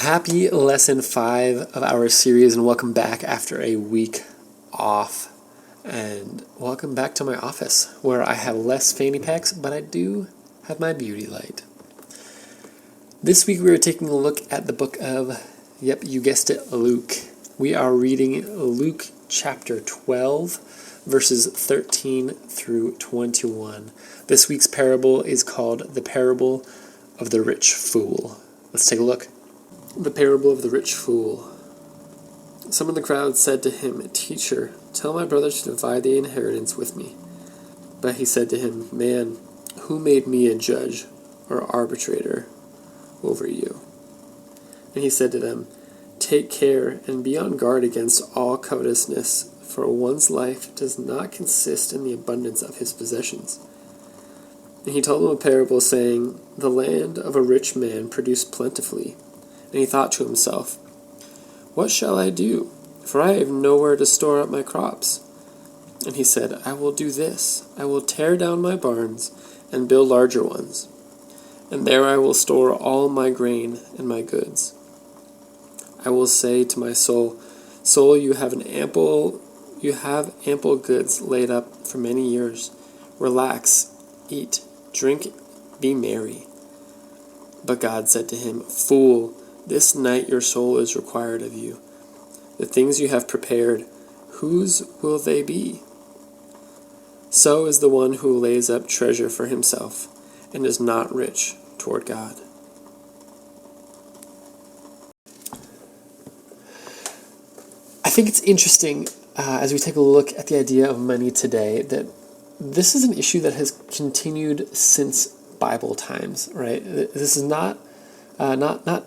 Happy lesson 5 of our series, and welcome back after a week off. And welcome back to my office, where I have less fanny packs, but I do have my beauty light. This week we are taking a look at the book of, yep, you guessed it, Luke. We are reading Luke chapter 12, verses 13 through 21. This week's parable is called the parable of the rich fool. Let's take a look. The parable of the rich fool. Some of the crowd said to him, "Teacher, tell my brother to divide the inheritance with me." But he said to him, "Man, who made me a judge or arbitrator over you?" And he said to them, "Take care and be on guard against all covetousness, for one's life does not consist in the abundance of his possessions." And he told them a parable, saying, "The land of a rich man produced plentifully. And he thought to himself, 'What shall I do? For I have nowhere to store up my crops.' And he said, 'I will do this. I will tear down my barns and build larger ones. And there I will store all my grain and my goods. I will say to my soul, Soul, you have ample goods laid up for many years. Relax, eat, drink, be merry.' But God said to him, 'Fool, this night your soul is required of you. The things you have prepared, whose will they be? So is the one who lays up treasure for himself and is not rich toward God.'" I think it's interesting as we take a look at the idea of money today that this is an issue that has continued since Bible times, right? This is not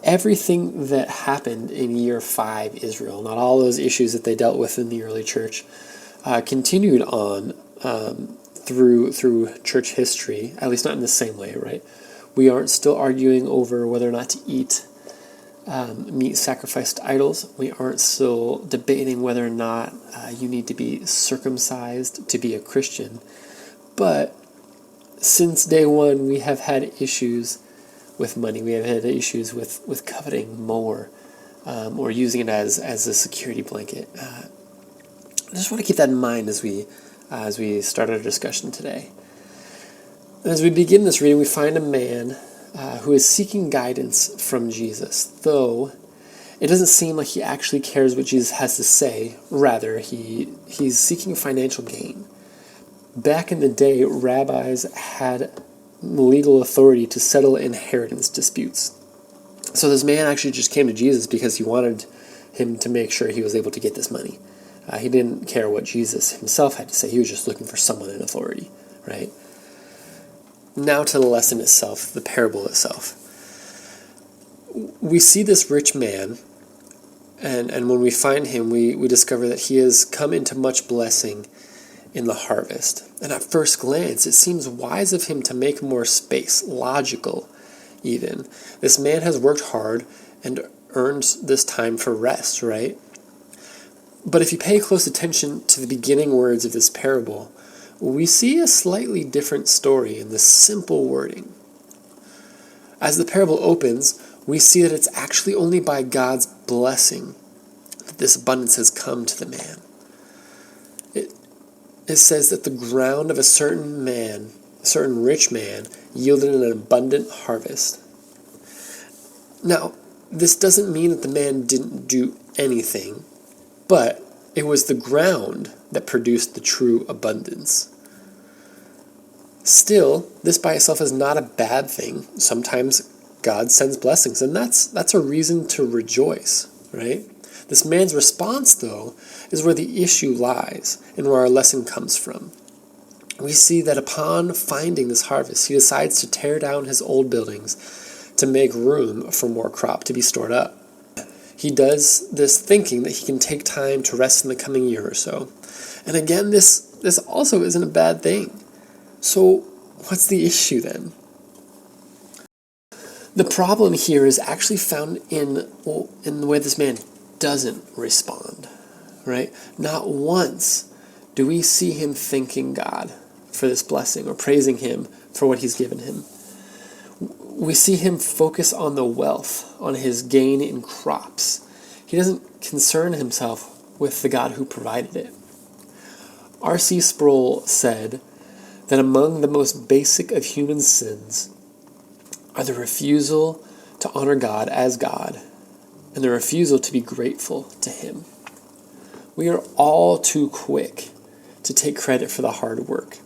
everything that happened in year 5 Israel, not all those issues that they dealt with in the early church, continued on through church history, at least not in the same way, right? We aren't still arguing over whether or not to eat meat sacrificed to idols. We aren't still debating whether or not you need to be circumcised to be a Christian. But since day one, we have had issues with money. We have had issues with coveting more or using it as a security blanket. I just want to keep that in mind as we start our discussion today. As we begin this reading, we find a man who is seeking guidance from Jesus, though it doesn't seem like he actually cares what Jesus has to say. Rather, he's seeking financial gain. Back in the day, rabbis had legal authority to settle inheritance disputes. So this man actually just came to Jesus because he wanted him to make sure he was able to get this money. He didn't care what Jesus himself had to say. He was just looking for someone in authority, right? Now to the lesson itself, the parable itself. We see this rich man, and when we find him, we discover that he has come into much blessing in the harvest. And at first glance, it seems wise of him to make more space, logical even. This man has worked hard and earned this time for rest, right? But if you pay close attention to the beginning words of this parable, we see a slightly different story in the simple wording. As the parable opens, we see that it's actually only by God's blessing that this abundance has come to the man. It says that the ground of a certain rich man, yielded an abundant harvest. Now, this doesn't mean that the man didn't do anything, but it was the ground that produced the true abundance. Still, this by itself is not a bad thing. Sometimes God sends blessings, and that's a reason to rejoice, right? This man's response, though, is where the issue lies and where our lesson comes from. We see that upon finding this harvest, he decides to tear down his old buildings to make room for more crop to be stored up. He does this thinking that he can take time to rest in the coming year or so. And again, this also isn't a bad thing. So what's the issue then? The problem here is actually found in the way this man doesn't respond, right? Not once do we see him thanking God for this blessing or praising him for what he's given him. We see him focus on the wealth, on his gain in crops. He doesn't concern himself with the God who provided it. R.C. Sproul said that among the most basic of human sins are the refusal to honor God as God and the refusal to be grateful to him. We are all too quick to take credit for the hard work.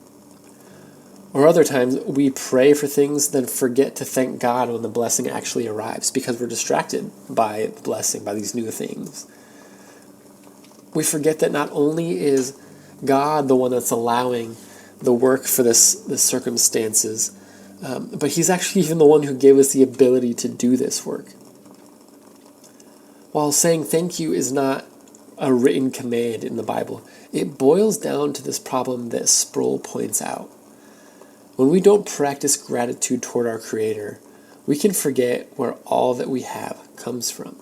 Or other times, we pray for things, then forget to thank God when the blessing actually arrives because we're distracted by the blessing, by these new things. We forget that not only is God the one that's allowing the work for the circumstances, but he's actually even the one who gave us the ability to do this work. While saying thank you is not a written command in the Bible, it boils down to this problem that Sproul points out. When we don't practice gratitude toward our Creator, we can forget where all that we have comes from.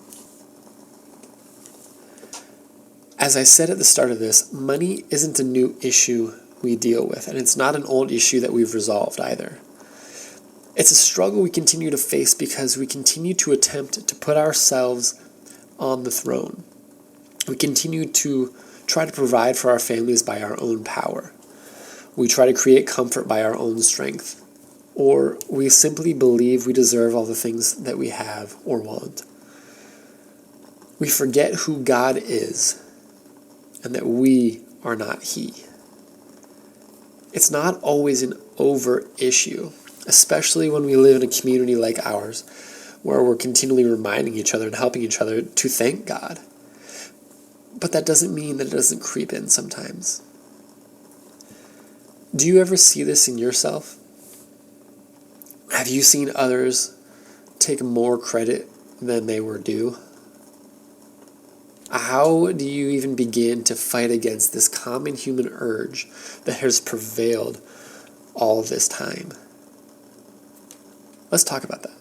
As I said at the start of this, money isn't a new issue we deal with, and it's not an old issue that we've resolved either. It's a struggle we continue to face because we continue to attempt to put ourselves on the throne. We continue to try to provide for our families by our own power. We try to create comfort by our own strength, or we simply believe we deserve all the things that we have or want. We forget who God is and that we are not He. It's not always an overt issue, especially when we live in a community like ours, where we're continually reminding each other and helping each other to thank God. But that doesn't mean that it doesn't creep in sometimes. Do you ever see this in yourself? Have you seen others take more credit than they were due? How do you even begin to fight against this common human urge that has prevailed all of this time? Let's talk about that.